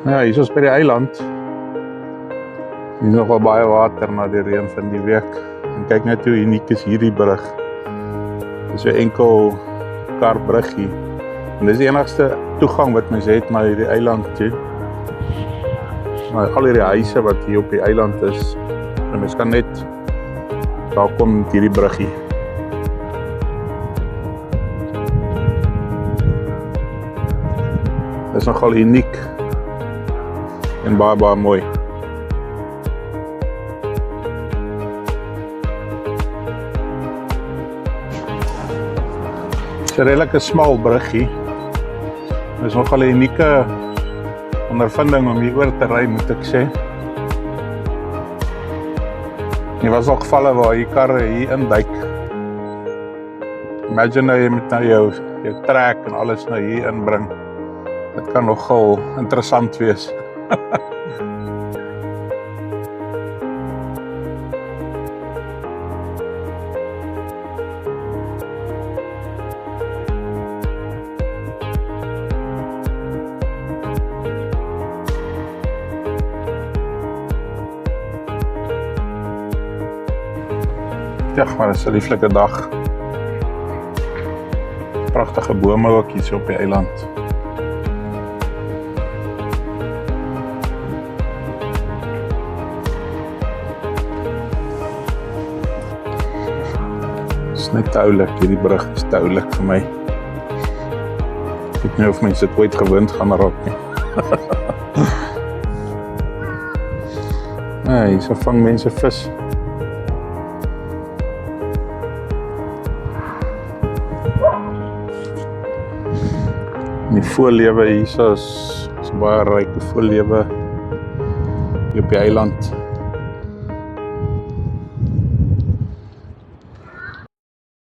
Ja, hier is by die eiland. Hier is nogal baie water na die reën van die week. En kyk net hoe uniek is hierdie brug. Dit is 'n enkel karbrug hier. En dis die enigste toegang wat mens het na hierdie eiland toe. Maar al hierdie huise wat hier op die eiland is, en mens kan net daar kom met hierdie bruggie. Dit is nogal uniek en baie mooi. Dit is 'n redelike smal bruggie. Dit is nogal 'n unieke ondervinding om hier oor te ry, moet ek sê. Er was ook gevalle waar die karre hier induik. Imagine nou jy moet nou jou trek en alles nou hier inbring. Dit kan nogal interessant wees. Ja, maar dit is 'n lieflike dag. Pragtige bome ook hier op die eiland. Dit is net te oulik, hierdie brug is te oulik vir my. Ek weet nie of mense dit ooit gewoond gaan raak nie. Nee, hier vang mense vis. Die voorlewe hier is baie ryk voorlewe hier op die eiland.